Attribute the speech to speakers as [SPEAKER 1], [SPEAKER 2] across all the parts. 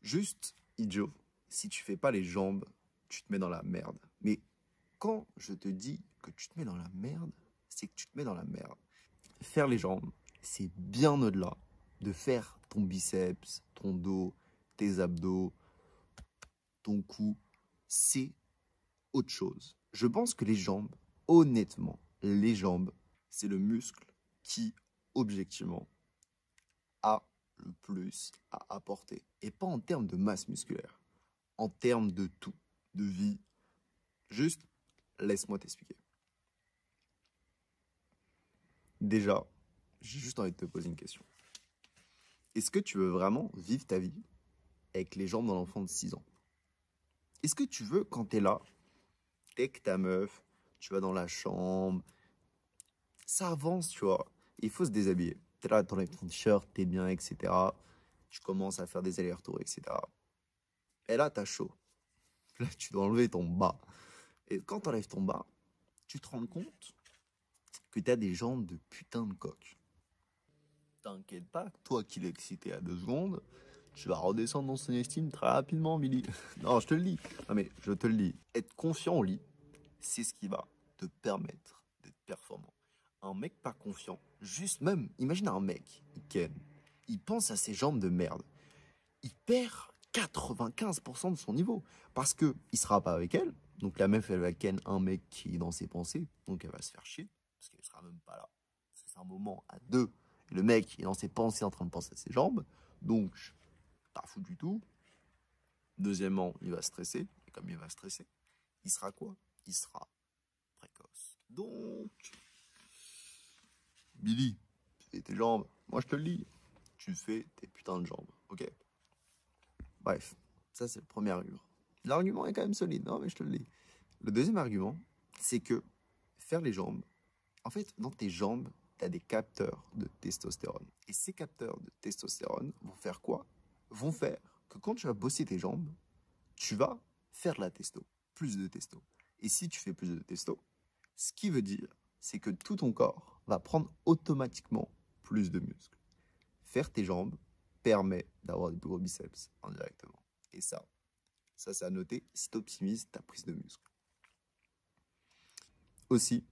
[SPEAKER 1] Juste, idiot, si tu fais pas les jambes, tu te mets dans la merde. Mais quand je te dis que tu te mets dans la merde, c'est que tu te mets dans la merde. Faire les jambes, c'est bien au-delà de faire ton biceps, ton dos, tes abdos, ton cou. C'est autre chose. Je pense que les jambes, honnêtement, les jambes, c'est le muscle qui, objectivement, a le plus à apporter. Et pas en termes de masse musculaire, en termes de tout, de vie. Juste, laisse-moi t'expliquer. Déjà, j'ai juste envie de te poser une question. Est-ce que tu veux vraiment vivre ta vie avec les jambes dans l'enfant de 6 ans? Est-ce que tu veux, quand t'es là, t'es que ta meuf, tu vas dans la chambre, ça avance, tu vois, il faut se déshabiller. T'es là, t'enlèves ton t-shirt, t'es bien, etc. Tu commences à faire des allers-retours, etc. Et là, t'as chaud. Là, tu dois enlever ton bas. Et quand t'enlèves ton bas, tu te rends compte que t'as des jambes de putain de coq. T'inquiète pas, toi qui l'es excité à 2 secondes, tu vas redescendre dans son estime très rapidement, Billy. Non, je te le dis. Non, mais je te le dis. Être confiant au lit, c'est ce qui va te permettre d'être performant. Un mec pas confiant, juste même, imagine un mec, il ken, il pense à ses jambes de merde. Il perd 95% de son niveau. Parce que il sera pas avec elle. Donc la meuf, elle va ken un mec qui est dans ses pensées. Donc elle va se faire chier. Parce qu'elle sera même pas là. Parce que c'est un moment à deux. Et le mec est dans ses pensées en train de penser à ses jambes. Donc, pas fou du tout. Deuxièmement, il va stresser. Et comme il va stresser, il sera quoi? Il sera précoce. Donc, Billy, tu fais tes jambes. Moi, je te le dis. Tu fais tes putains de jambes. Ok? Bref, ça c'est le premier argument. L'argument est quand même solide, non mais je te le dis. Le deuxième argument, c'est que faire les jambes, en fait, dans tes jambes, tu as des capteurs de testostérone. Et ces capteurs de testostérone vont faire quoi? Vont faire que quand tu vas bosser tes jambes, tu vas faire de la testo, plus de testo. Et si tu fais plus de testo, ce qui veut dire, c'est que tout ton corps va prendre automatiquement plus de muscles. Faire tes jambes permet d'avoir des plus gros biceps indirectement. Et ça c'est à noter si tu optimises ta prise de muscle. Aussi,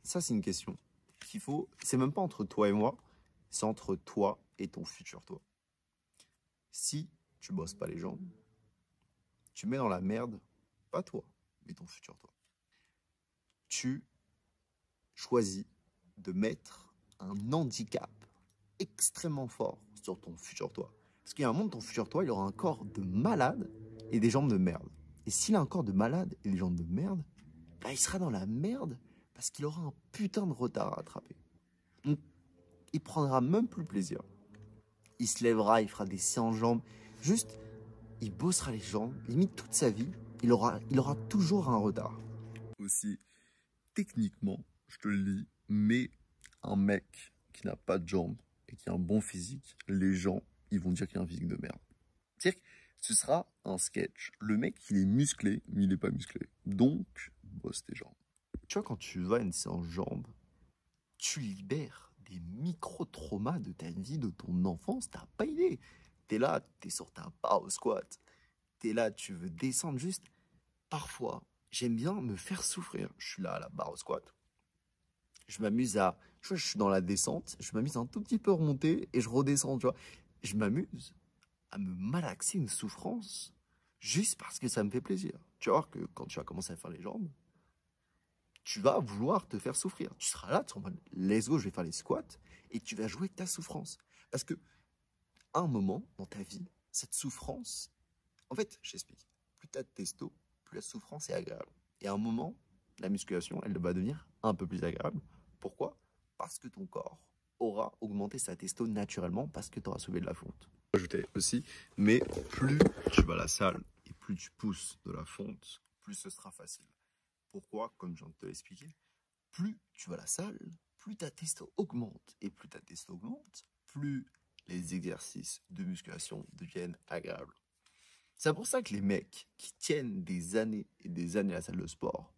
[SPEAKER 1] ça c'est une question qu'il faut, c'est même pas entre toi et moi, c'est entre toi et ton futur toi. Si tu bosses pas les jambes, tu mets dans la merde, pas toi, mais ton futur toi. Tu choisis de mettre un handicap extrêmement fort sur ton futur toi. Parce qu'il y a un monde, ton futur toi, il aura un corps de malade et des jambes de merde. Et s'il a un corps de malade et des jambes de merde, bah, il sera dans la merde parce qu'il aura un putain de retard à rattraper. Donc, il prendra même plus plaisir. Il se lèvera, il fera des séances jambes. Juste, il bossera les jambes. Limite, toute sa vie, il aura toujours un retard. Aussi, techniquement, je te le dis, mais un mec qui n'a pas de jambes et qui a un bon physique, les gens, ils vont dire qu'il a un physique de merde. C'est-à-dire que ce sera un sketch. Le mec, il est musclé, mais il n'est pas musclé. Donc, bosse tes jambes. Tu vois, quand tu vas à une séance jambes, tu libères des micro-traumas de ta vie, de ton enfance, t'as pas idée. T'es là, t'es sur ta barre au squat. T'es là, tu veux descendre juste. Parfois, j'aime bien me faire souffrir. Je suis là à la barre au squat. Je m'amuse à... Tu vois, je suis dans la descente. Je m'amuse un tout petit peu à remonter et je redescends, tu vois. Je m'amuse à me malaxer une souffrance juste parce que ça me fait plaisir. Tu vas voir que quand tu vas commencer à faire les jambes, tu vas vouloir te faire souffrir. Tu seras là, tu seras en mode, let's go, je vais faire les squats, et tu vas jouer avec ta souffrance. Parce que, à un moment dans ta vie, cette souffrance, en fait, j'explique, plus tu as de testo, plus la souffrance est agréable. Et à un moment, la musculation, elle va devenir un peu plus agréable. Pourquoi? Parce que ton corps aura augmenté sa testo naturellement, parce que tu auras soulevé de la fonte. Ajouter aussi, mais plus tu vas à la salle, et plus tu pousses de la fonte, plus ce sera facile. Pourquoi? Comme je viens de te l'expliquer, plus tu vas à la salle, plus ta testo augmente. Et plus ta testo augmente, plus les exercices de musculation deviennent agréables. C'est pour ça que les mecs qui tiennent des années et des années à la salle de sport,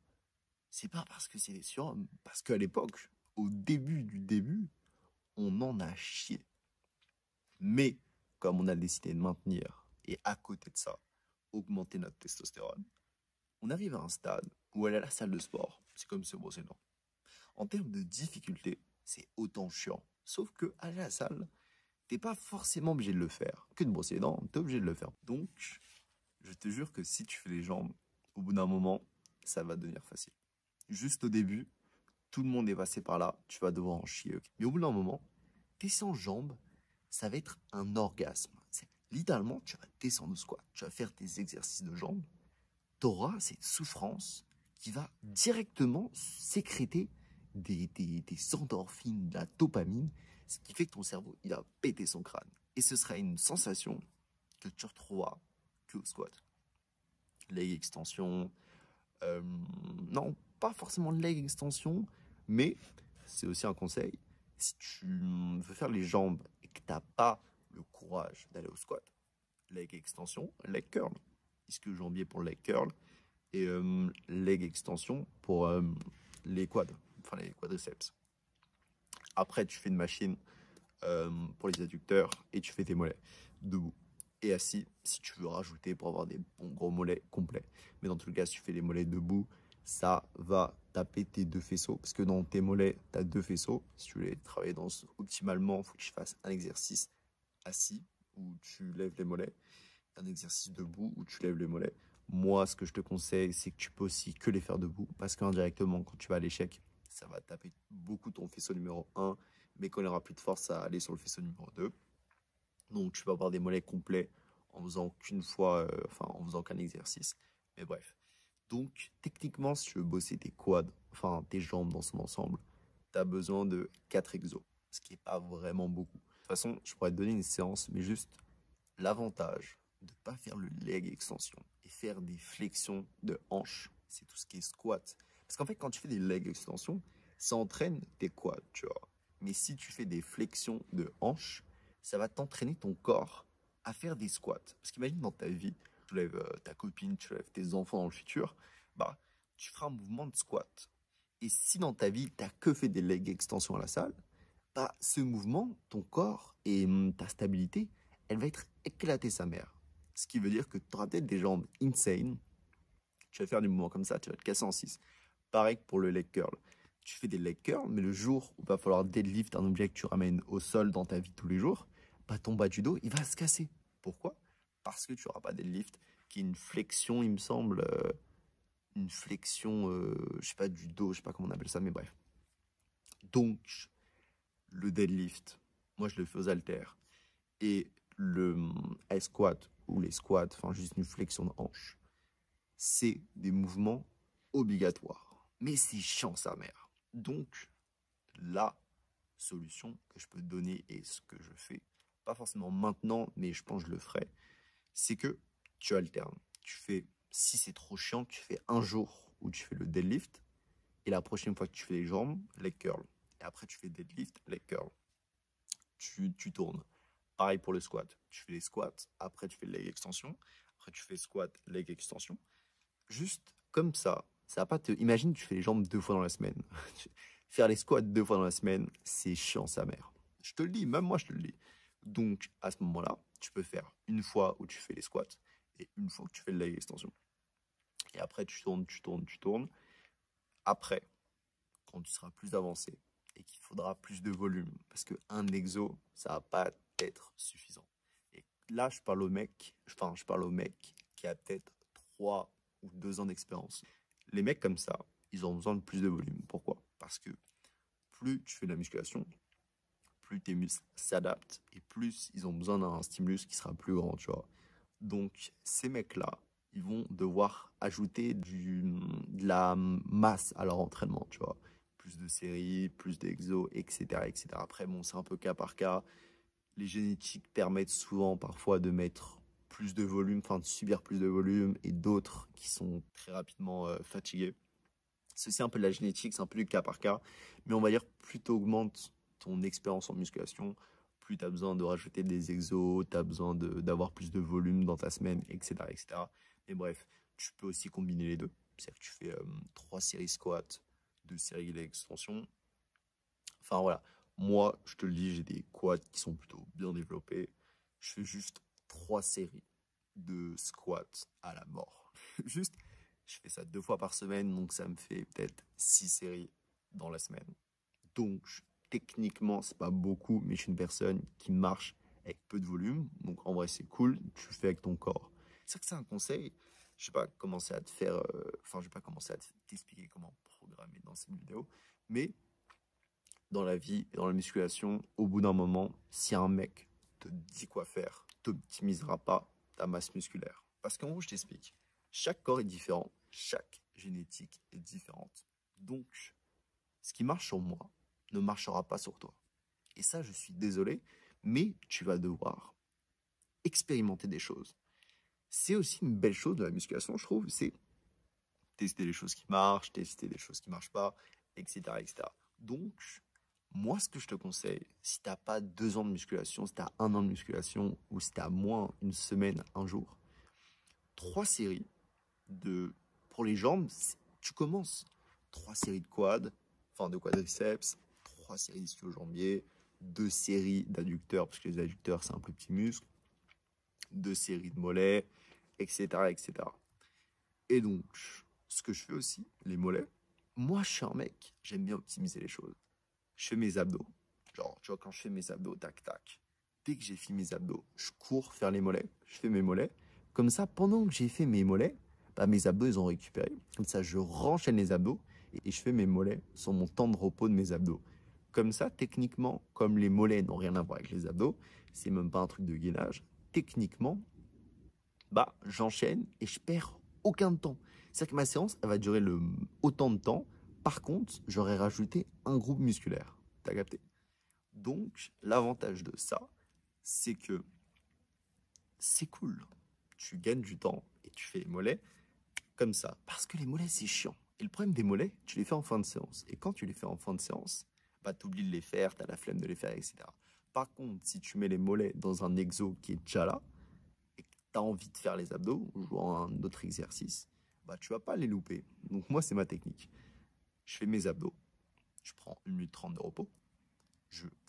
[SPEAKER 1] c'est pas parce que c'est des surhommes, parce qu'à l'époque, au début du début, on en a chié. Mais comme on a décidé de maintenir et à côté de ça, augmenter notre testostérone, on arrive à un stade où aller à la salle de sport, c'est comme se brosser les dents. En termes de difficulté, c'est autant chiant. Sauf que aller à la salle, t'es pas forcément obligé de le faire. Que de brosser les dents, t'es obligé de le faire. Donc, je te jure que si tu fais les jambes, au bout d'un moment, ça va devenir facile. Juste au début, tout le monde est passé par là, tu vas devoir en chier. Ok. Mais au bout d'un moment, tes 100 jambes, ça va être un orgasme. Littéralement, tu vas descendre au squat, tu vas faire tes exercices de jambes, tu auras cette souffrance qui va directement sécréter des endorphines, de la dopamine, ce qui fait que ton cerveau, il va péter son crâne. Et ce sera une sensation que tu retrouveras que au squat. Leg extension, non, pas forcément leg extension, mais c'est aussi un conseil. Si tu veux faire les jambes et que tu n'as pas le courage d'aller au squat, leg extension, leg curl. Ischio jambier pour leg curl et leg extension pour les quads, enfin les quadriceps. Après, tu fais une machine pour les adducteurs et tu fais tes mollets debout. Et assis, si tu veux rajouter pour avoir des bons gros mollets complets. Mais dans tout le cas, si tu fais les mollets debout, ça va taper tes deux faisceaux. Parce que dans tes mollets, tu as deux faisceaux. Si tu voulais travailler optimalement, il faut que tu fasses un exercice assis où tu lèves les mollets, un exercice debout où tu lèves les mollets. Moi, ce que je te conseille, c'est que tu peux aussi que les faire debout. Parce qu'indirectement, quand tu vas à l'échec, ça va taper beaucoup ton faisceau numéro 1, mais qu'on n'aura plus de force à aller sur le faisceau numéro 2. Donc, tu vas avoir des mollets complets en faisant qu'une fois, en faisant qu'un exercice. Mais bref. Donc, techniquement, si tu veux bosser tes quads, enfin tes jambes dans son ensemble, tu as besoin de 4 exos, ce qui n'est pas vraiment beaucoup. De toute façon, je pourrais te donner une séance, mais juste l'avantage de ne pas faire le leg extension et faire des flexions de hanches, c'est tout ce qui est squat. Parce qu'en fait, quand tu fais des leg extensions, ça entraîne tes quads, tu vois. Mais si tu fais des flexions de hanches, ça va t'entraîner ton corps à faire des squats. Parce qu'imagine dans ta vie, tu lèves ta copine, tu lèves tes enfants dans le futur, bah, tu feras un mouvement de squat. Et si dans ta vie, tu n'as que fait des leg extensions à la salle, bah, ce mouvement, ton corps et ta stabilité, elle va être éclatée sa mère. Ce qui veut dire que tu auras peut-être des jambes insane. Tu vas faire des mouvements comme ça, tu vas te casser en 6. Pareil pour le leg curl. Tu fais des leg curls, mais le jour où il va falloir deadlift un objet que tu ramènes au sol dans ta vie tous les jours, bah, ton bas du dos, il va se casser. Pourquoi? Parce que tu n'auras pas deadlift, qui est une flexion, il me semble, une flexion, je sais pas, du dos, je sais pas comment on appelle ça, mais bref. Donc, le deadlift, moi je le fais aux haltères, et le squat ou les squats, enfin juste une flexion de hanche, c'est des mouvements obligatoires. Mais c'est chiant sa mère. Donc, la solution que je peux te donner et ce que je fais, pas forcément maintenant, mais je pense que je le ferai, c'est que tu alternes. Tu fais, si c'est trop chiant, tu fais un jour où tu fais le deadlift, et la prochaine fois que tu fais les jambes, leg curl. Et après, tu fais deadlift, leg curl. Tu tournes. Pareil pour le squat. Tu fais les squats, après tu fais leg extension, après tu fais squat, leg extension. Juste comme ça va pas te... Imagine, tu fais les jambes 2 fois dans la semaine. Faire les squats 2 fois dans la semaine, c'est chiant sa mère. Je te le dis, même moi je te le dis. Donc à ce moment-là, tu peux faire une fois où tu fais les squats et une fois que tu fais le leg extension. Et après tu tournes, tu tournes, tu tournes. Après, quand tu seras plus avancé et qu'il faudra plus de volume, parce qu'un exo, ça va pas être suffisant. Et là, je parle au mec qui a peut-être 3 ou 2 ans d'expérience. Les mecs comme ça, ils ont besoin de plus de volume. Pourquoi? Parce que plus tu fais de la musculation, plus tes muscles s'adaptent et plus ils ont besoin d'un stimulus qui sera plus grand, tu vois. Donc, ces mecs-là, ils vont devoir ajouter de la masse à leur entraînement, tu vois. Plus de séries, plus d'exos, etc., etc. Après, bon, c'est un peu cas par cas. Les génétiques permettent souvent, parfois, de mettre plus de volume, enfin, de subir plus de volume, et d'autres qui sont très rapidement fatigués. C'est aussi un peu de la génétique, c'est un peu du cas par cas. Mais on va dire, plus tu augmentes ton expérience en musculation, plus tu as besoin de rajouter des exos, tu as besoin d'avoir plus de volume dans ta semaine, etc., etc. Mais bref, tu peux aussi combiner les deux. C'est-à-dire que tu fais 3 séries squat, 2 séries d'extension. Enfin voilà, moi, je te le dis, j'ai des quads qui sont plutôt bien développés. Je fais juste 3 séries de squat à la mort. Juste, je fais ça 2 fois par semaine, donc ça me fait peut-être 6 séries dans la semaine. Donc, techniquement, c'est pas beaucoup, mais je suis une personne qui marche avec peu de volume. Donc, en vrai, c'est cool. Tu fais avec ton corps. C'est vrai que c'est un conseil. Je vais pas commencer à te faire... Enfin, je vais pas commencer à t'expliquer comment programmer dans cette vidéo. Mais dans la vie et dans la musculation, au bout d'un moment, si un mec te dit quoi faire, t'optimisera pas ta masse musculaire. Parce qu'en gros, je t'explique. Chaque corps est différent. Chaque génétique est différente. Donc, ce qui marche sur moi ne marchera pas sur toi. Et ça, je suis désolé, mais tu vas devoir expérimenter des choses. C'est aussi une belle chose de la musculation, je trouve, c'est tester les choses qui marchent, tester les choses qui ne marchent pas, etc., etc. Donc, moi, ce que je te conseille, si tu n'as pas 2 ans de musculation, si tu as 1 an de musculation, ou si tu as moins une semaine, un jour, 3 séries pour les jambes, tu commences 3 séries de quad, enfin de quadriceps, 3 séries d'ischio-jambier, 2 séries d'adducteurs, parce que les adducteurs, c'est un plus petit muscle, 2 séries de mollets, etc., etc. Et donc, ce que je fais aussi, les mollets, moi, je suis un mec, j'aime bien optimiser les choses. Je fais mes abdos. Genre, tu vois, quand je fais mes abdos, tac, tac. Dès que j'ai fini mes abdos, je cours faire les mollets. Je fais mes mollets. Comme ça, pendant que j'ai fait mes mollets, bah, mes abdos, ils ont récupéré. Comme ça, je renchaîne les abdos et je fais mes mollets sur mon temps de repos de mes abdos. Comme ça, techniquement, comme les mollets n'ont rien à voir avec les abdos, c'est même pas un truc de gainage. Techniquement, bah, j'enchaîne et je perds aucun temps. C'est-à-dire que ma séance, elle va durer autant de temps. Par contre, j'aurais rajouté un groupe musculaire. T'as capté? Donc, l'avantage de ça, c'est que c'est cool. Tu gagnes du temps et tu fais les mollets comme ça. Parce que les mollets, c'est chiant. Et le problème des mollets, tu les fais en fin de séance. Et quand tu les fais en fin de séance, bah, tu oublies de les faire, tu as la flemme de les faire, etc. Par contre, si tu mets les mollets dans un exo qui est déjà là, et que tu as envie de faire les abdos ou un autre exercice, bah, tu vas pas les louper. Donc moi, c'est ma technique. Je fais mes abdos, je prends 1 minute 30 de repos.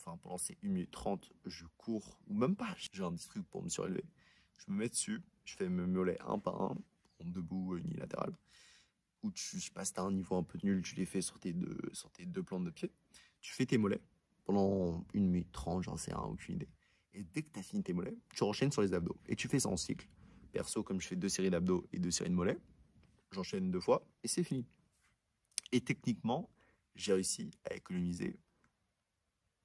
[SPEAKER 1] Pendant ces 1 minute 30, je cours, ou même pas, j'ai un petit truc pour me surélever. Je me mets dessus, je fais mes mollets un par un, en debout unilatéral. Ou je sais pas si t'as un niveau un peu nul, tu les fais sur tes deux plantes de pied. Tu fais tes mollets pendant 1 minute 30, j'en sais rien, aucune idée. Et dès que tu as fini tes mollets, tu enchaînes sur les abdos. Et tu fais ça en cycle. Perso, comme je fais 2 séries d'abdos et 2 séries de mollets, j'enchaîne 2 fois et c'est fini. Et techniquement, j'ai réussi à économiser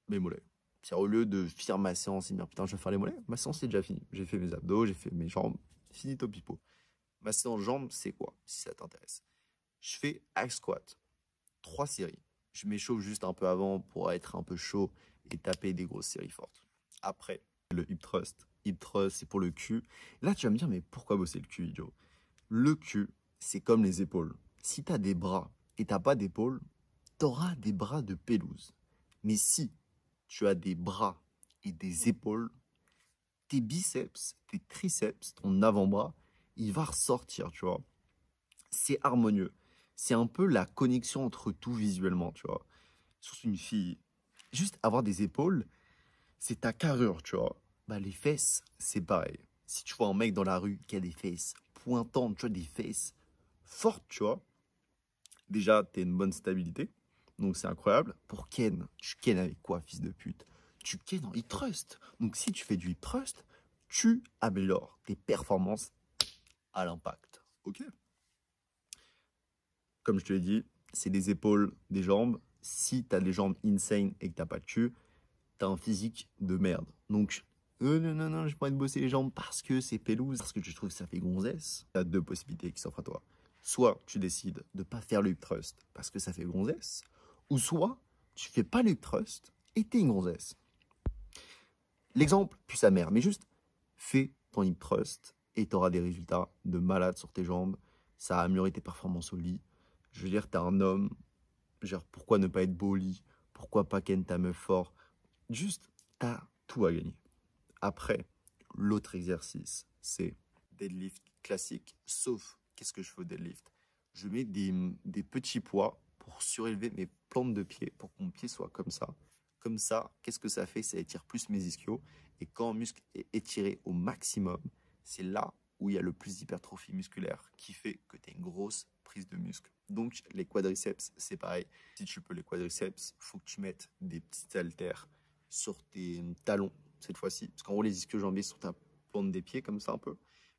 [SPEAKER 1] mes mollets. C'est au lieu de faire ma séance et me dire putain, je vais faire les mollets, ma séance est déjà finie. J'ai fait mes abdos, j'ai fait mes jambes, finito pipo. Ma séance jambes, c'est quoi, si ça t'intéresse? Je fais hack squat, 3 séries. Je m'échauffe juste un peu avant pour être un peu chaud et taper des grosses séries fortes. Après, le hip thrust. Hip thrust, c'est pour le cul. Là, tu vas me dire, mais pourquoi bosser le cul, idiot? Le cul, c'est comme les épaules. Si tu as des bras et t'as pas d'épaules, tu auras des bras de pelouse. Mais si tu as des bras et des épaules, tes biceps, tes triceps, ton avant-bras, il va ressortir, tu vois. C'est harmonieux. C'est un peu la connexion entre tout visuellement, tu vois. Surtout une fille. Juste avoir des épaules, c'est ta carrure, tu vois. Bah, les fesses, c'est pareil. Si tu vois un mec dans la rue qui a des fesses pointantes, tu vois, des fesses fortes, tu vois, déjà, t'as une bonne stabilité. Donc, c'est incroyable. Pour Ken, tu ken avec quoi, fils de pute? Tu ken en hip thrust. Donc, si tu fais du hip thrust, tu améliores tes performances à l'impact. Ok? Comme je te l'ai dit, c'est des épaules, des jambes. Si tu as des jambes insane et que tu n'as pas de cul, tu as un physique de merde. Donc, non, non, non, je pas envie de bosser les jambes parce que c'est pelouse, parce que tu trouves que ça fait gonzesse. Tu as 2 possibilités qui s'offrent à toi. Soit tu décides de ne pas faire le hip thrust parce que ça fait gonzesse, ou soit tu fais pas le hip thrust et t'es une gonzesse. L'exemple pue sa mère, mais juste fais ton hip thrust et tu auras des résultats de malade sur tes jambes. Ça a amélioré tes performances au lit. Je veux dire, t'es un homme. Genre, pourquoi ne pas être beau au lit? Pourquoi pas ken ta meuf fort? Juste, t'as tout à gagner. Après, l'autre exercice, c'est deadlift classique. Sauf, qu'est-ce que je fais au deadlift? Je mets des petits poids pour surélever mes plantes de pied, pour que mon pied soit comme ça. Comme ça, qu'est-ce que ça fait? Ça étire plus mes ischios. Et quand un muscle est étiré au maximum, c'est là où il y a le plus d'hypertrophie musculaire qui fait que tu as une grosse prise de muscle. Donc, les quadriceps, c'est pareil. Si tu peux les quadriceps, il faut que tu mettes des petites haltères sur tes talons cette fois-ci. Parce qu'en gros, les ischio-jambiers sont ta plante des pieds, comme ça un peu.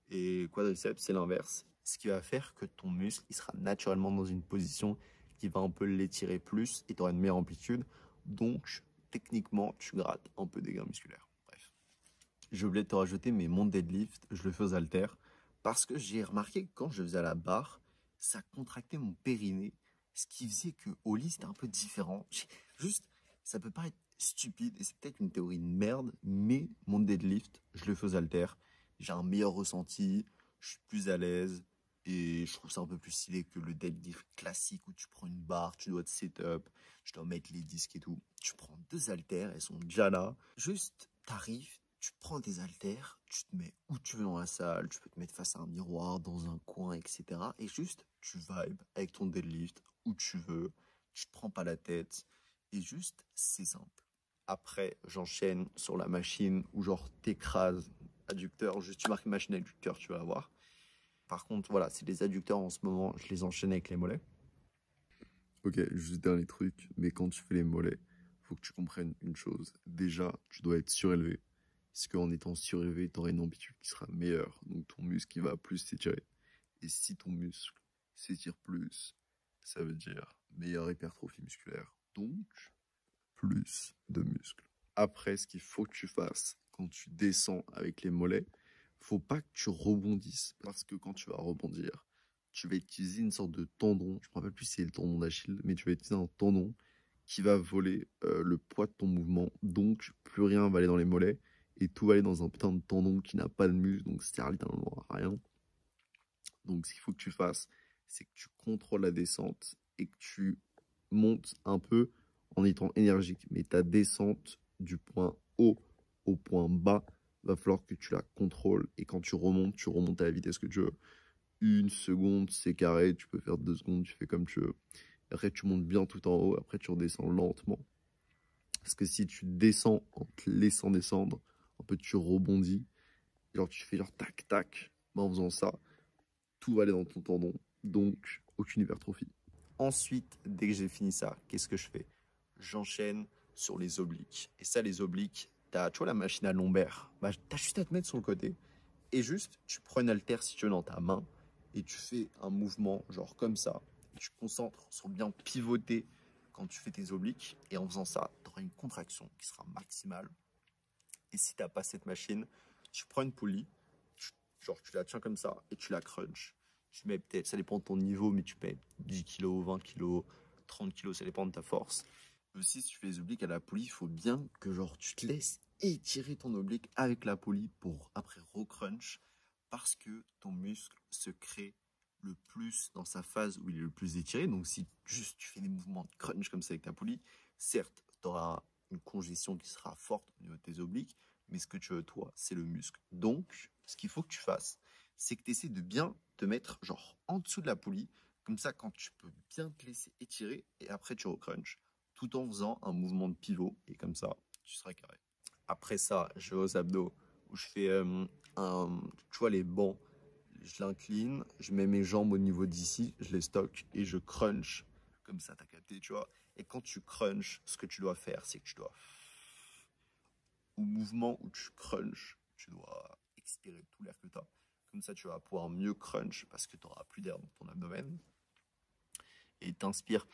[SPEAKER 1] Et quadriceps, c'est l'inverse. Ce qui va faire que ton muscle, il sera naturellement dans une position qui va un peu l'étirer plus et tu auras une meilleure amplitude. Donc, techniquement, tu grattes un peu des gains musculaires. Bref. J'ai oublié de te rajouter, mais mon deadlift, je le fais aux haltères parce que j'ai remarqué que quand je le faisais à la barre, ça contractait mon périnée, ce qui faisait que au lit, c'était un peu différent. Juste, ça peut paraître stupide et c'est peut-être une théorie de merde, mais mon deadlift, je le fais aux haltères. J'ai un meilleur ressenti, je suis plus à l'aise et je trouve ça un peu plus stylé que le deadlift classique où tu prends une barre, tu dois te set-up, tu dois mettre les disques et tout. Tu prends deux haltères, elles sont déjà là. Juste, t'arrives, tu prends tes haltères, tu te mets où tu veux dans la salle, tu peux te mettre face à un miroir, dans un coin, etc. Et juste, tu vibes avec ton deadlift où tu veux, tu te prends pas la tête. Et juste, c'est simple. Après, j'enchaîne sur la machine où genre t'écrases adducteur, juste tu marques machine adducteur, tu vas avoir. Par contre, voilà, c'est les adducteurs en ce moment, je les enchaîne avec les mollets. Ok, juste dernier truc, mais quand tu fais les mollets, faut que tu comprennes une chose. Déjà, tu dois être surélevé. Parce qu'en étant surélevé, tu auras une amplitude qui sera meilleure. Donc ton muscle, il va plus s'étirer. Et si ton muscle s'étire plus, ça veut dire meilleure hypertrophie musculaire. Donc, plus de muscles. Après, ce qu'il faut que tu fasses quand tu descends avec les mollets, faut pas que tu rebondisses. Parce que quand tu vas rebondir, tu vas utiliser une sorte de tendon. Je me rappelle plus si c'est le tendon d'Achille, mais tu vas utiliser un tendon qui va voler le poids de ton mouvement. Donc, plus rien va aller dans les mollets et tout va aller dans un putain de tendon qui n'a pas de muscle, donc ça sert littéralement à rien. Donc, ce qu'il faut que tu fasses, c'est que tu contrôles la descente et que tu montes un peu en étant énergique. Mais ta descente du point haut au point bas, va falloir que tu la contrôles. Et quand tu remontes à la vitesse que tu veux. Une seconde, c'est carré. Tu peux faire 2 secondes, tu fais comme tu veux. Après, tu montes bien tout en haut. Après, tu redescends lentement. Parce que si tu descends en te laissant descendre, un peu tu rebondis. Genre, tu fais genre tac, tac. Mais en faisant ça, tout va aller dans ton tendon. Donc, aucune hypertrophie. Ensuite, dès que j'ai fini ça, qu'est-ce que je fais? J'enchaîne sur les obliques. Et ça, les obliques, tu vois la machine à lombaire, bah, t'as juste à te mettre sur le côté. Et juste, tu prends une haltère si tu veux dans ta main et tu fais un mouvement genre comme ça. Et tu te concentres sur bien pivoter quand tu fais tes obliques. Et en faisant ça, tu auras une contraction qui sera maximale. Et si tu n'as pas cette machine, tu prends une poulie, genre tu la tiens comme ça et tu la crunches. Tu mets peut-être, ça dépend de ton niveau, mais tu mets 10 kg, 20 kg, 30 kg, ça dépend de ta force. Aussi, si tu fais les obliques à la poulie, il faut bien que genre tu te laisses étirer ton oblique avec la poulie pour après recrunch parce que ton muscle se crée le plus dans sa phase où il est le plus étiré. Donc si juste tu fais des mouvements de crunch comme ça avec ta poulie, certes, tu auras une congestion qui sera forte au niveau de tes obliques, mais ce que tu veux toi, c'est le muscle. Donc, ce qu'il faut que tu fasses, c'est que tu essaies de bien te mettre genre en dessous de la poulie, comme ça quand tu peux bien te laisser étirer et après tu recrunches tout en faisant un mouvement de pivot et comme ça, tu seras carré. Après ça, je vais aux abdos où je fais tu vois les bancs, je l'incline, je mets mes jambes au niveau d'ici, je les stocke et je crunch. Comme ça, t'as capté, tu vois. Et quand tu crunches, ce que tu dois faire, c'est que tu dois, au mouvement où tu crunches, tu dois expirer tout l'air que tu as. Comme ça, tu vas pouvoir mieux crunch parce que tu n'auras plus d'air dans ton abdomen. Et t'inspires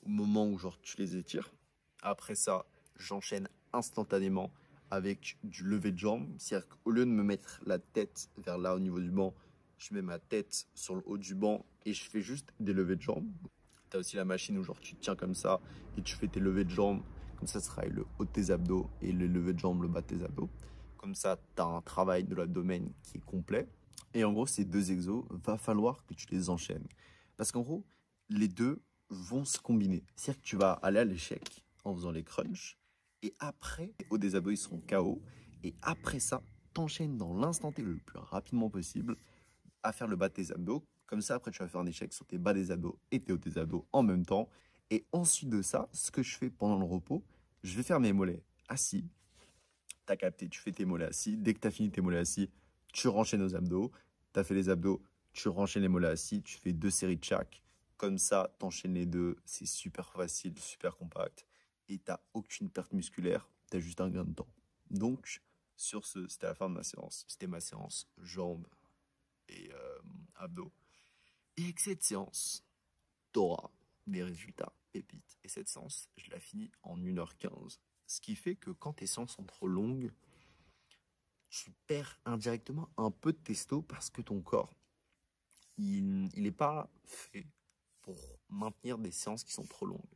[SPEAKER 1] au moment où genre tu les étires. Après ça, j'enchaîne instantanément avec du lever de jambes. C'est-à-dire qu'au lieu de me mettre la tête vers là au niveau du banc, je mets ma tête sur le haut du banc et je fais juste des levées de jambes. Tu as aussi la machine où genre tu te tiens comme ça et tu fais tes levées de jambes. Comme ça sera le haut de tes abdos et le lever de jambes, le bas de tes abdos. Comme ça, tu as un travail de l'abdomen qui est complet. Et en gros, ces deux exos, va falloir que tu les enchaînes. Parce qu'en gros, les deux vont se combiner. C'est-à-dire que tu vas aller à l'échec en faisant les crunchs. Et après, les hauts des abdos, ils seront KO. Et après ça, t'enchaînes dans l'instant T le plus rapidement possible à faire le bas de tes abdos. Comme ça, après, tu vas faire un échec sur tes bas des abdos et tes hauts des abdos en même temps. Et ensuite de ça, ce que je fais pendant le repos, je vais faire mes mollets assis. T'as capté, tu fais tes mollets assis. Dès que t'as fini tes mollets assis, tu renchaînes aux abdos. Tu as fait les abdos, tu renchaînes les mollets assis, tu fais 2 séries de chaque. Comme ça, tu enchaînes les deux, c'est super facile, super compact. Et tu n'as aucune perte musculaire, tu as juste un gain de temps. Donc, sur ce, c'était la fin de ma séance. C'était ma séance jambes et abdos. Et avec cette séance, tu auras des résultats pépites. Et cette séance, je la finis en 1h15. Ce qui fait que quand tes séances sont trop longues, tu perds indirectement un peu de testo parce que ton corps, il n'est pas fait pour maintenir des séances qui sont trop longues.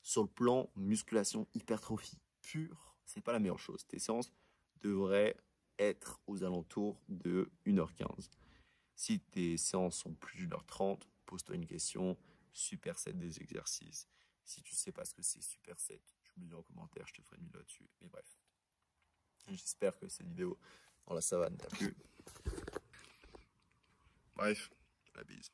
[SPEAKER 1] Sur le plan musculation, hypertrophie pure, c'est pas la meilleure chose. Tes séances devraient être aux alentours de 1h15. Si tes séances sont plus d'1h30, pose-toi une question, superset des exercices. Si tu sais pas ce que c'est superset, tu me dis en commentaire, je te ferai une vidéo là-dessus. Mais bref, j'espère que cette vidéo dans la savane t'a plu. Bref, la bise.